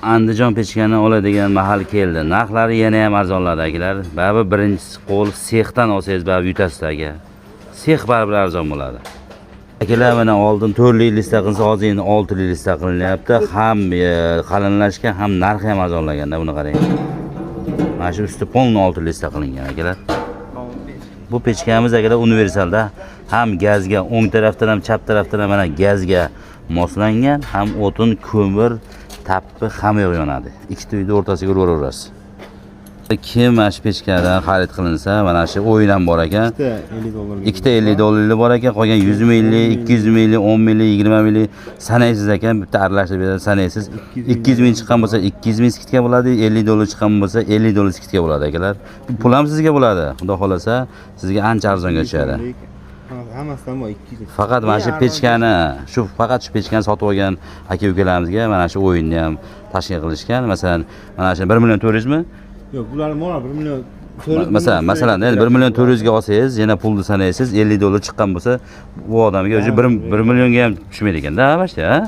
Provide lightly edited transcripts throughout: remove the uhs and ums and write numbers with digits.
Andijon pechkani oladigan mahal keldi. Narxlari yana ham arzonladi akalar. Baribir birinchi qo'l sexdan olsangiz baribir yutasiz aka. Sex baribir arzon bo'ladi. Akalar mana oldin 4 li lista qilsa, hozir endi 6 li lista qilinyapti. Ham qalinlashgan, ham narxi ham arzonlaganda buni qarang. Mana shu usti polni 6 lista qilingan akalar. Bu pechkamiz akalar universalda ham gazga o'ng tarafdan ham chap tarafdan ham mana gazga moslangan, ham o'tin, ko'mir, tappi hamma yoq yonadi. Ikkita uyni o'rtasiga uraverasiz. Kim mana shu pechkadan xarid qilinsa, mana shu o'yin ham bor ekan. Ikkita $50 bor ekan, qolgan 100 minglik, 200 minglik, 10 minglik, 20 minglik sanaysiz ekan, bitta aralashtirib beradi, sanaysiz. 200 ming chiqqan bo'lsa 200 ming skidka bo'ladi, $50 chiqqan bo'lsa $50 skidka bo'ladi akalar. Pul ham sizga bo'ladi. Xudo xolasa sizga ancha arzonga tushadi. Hammasidan bor 200. Faqat mana shu pechkani, faqat shu pechkani sotib olgan aka-ukalarimizga mana shu o'yinni ham tashkil qilishgan. Masalan, mana shu 1 million 400 mi? Yo'q, bularni mo'ra 1 million 400. Masalan, endi 1 million 400 ga olsangiz, yana pulni sanaysiz, $50 chiqqan bo'lsa, bu odamga o'zi 1 millionga ham tushmaydi ekanda, bashta, ha?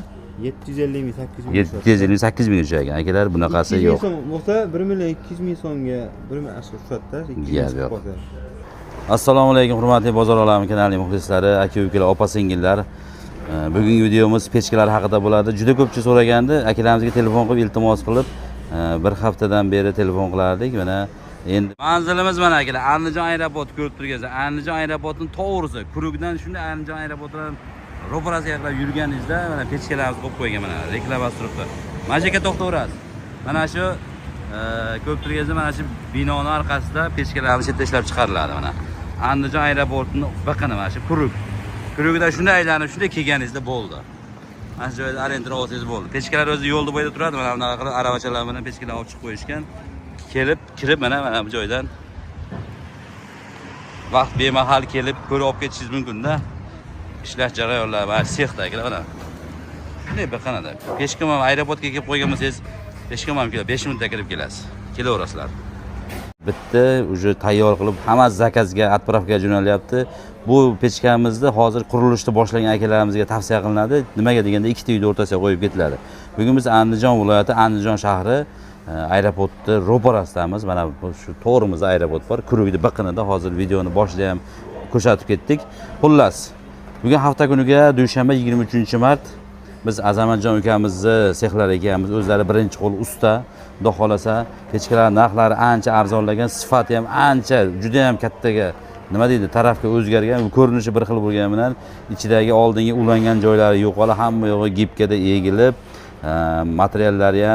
750 ming, 800 ming. 750 800 ming tushar ekan. Akalar, bunaqasi yo'q. Bo'lsa 1 million 200 ming so'mga 1 million tushadi-da, 200 ming bo'lsa. Assalomu alaykum hurmatli bozor olami kanalining muxlislari, aka-ukalar, opa-singillar. Bugungi videomiz pechkalar haqida bo'ladi. Juda ko'pchilik so'ragandi, akalarimizga telefon qilib iltimos qilib, bir haftadan beri telefon qilardik. Mana endi manzilimiz mana akalar, Andijon aeroport ko'rib turgansiz. Andijon aeroportining to'g'risi, Kurukdan shunday Andijon aeroportidan ro'parasiga yaqinlab yurganingizda mana pechkalarimiz qo'yib qo'ygan, mana reklamasi turibdi. Mana shu yerga to'xtayverasiz. Mana shu ko'rib turgansiz, mana shu binoning orqasida pechkalarimiz chetda ishlab chiqariladi mana. Andijon aeroportining biqini mana shu Kuruk. Kurukda shunday aylanib, shunday kelganingizda bo'ldi. Mana shu joyda arendani olsangiz bo'ldi. Pechkalar o'zi yo'lda bo'yida turadi, mana bunaqa qilib aravachalar bilan pechkalar olib chiqib qo'yishgan. Kirib mana bu joydan vaqt bemahal kelib ko'rib olib ketishingiz mumkin-da. Ishlash jarayonlari va sexdagilar mana. Shunday biqinada. Pechkam ham aeroportga kelib qo'ygan bo'lsangiz, pechkam ham keladi, 5 minutda kirib kelasiz. Kelaverasizlar. Bitta uje tayyor qilib hamma zakazga, отправкаga jo'nalyapti. Bu pechkamizni hozir qurilishni boshlagan akalarimizga tavsiya qilinadi. Nimaga deganda ikkita uyni o'rtasiga qo'yib ketiladi. Bugun biz Andijon viloyati, Andijon shahri aeroportda ro'parasidamiz. Mana shu to'g'rimizda aeroport bor. Kurukni biqinida hozir videoni boshida ham ko'rsatib ketdik. Xullas, bugun hafta kuniga dushanba 23-mart biz Azamatjon ukamizni sexlar ekanmiz. O'zlari birinchi qo'l usta. Xudo xolasa pechkalar narxlari ancha arzonlagan, sifati ham ancha juda ham kattaga nima deydi, tarafga o'zgargan, ko'rinishi bir xil bo'lgani bilan ichidagi oldingi ulangan joylari yo'qolib, hamma yog'i gipkada egilib, materiallari ham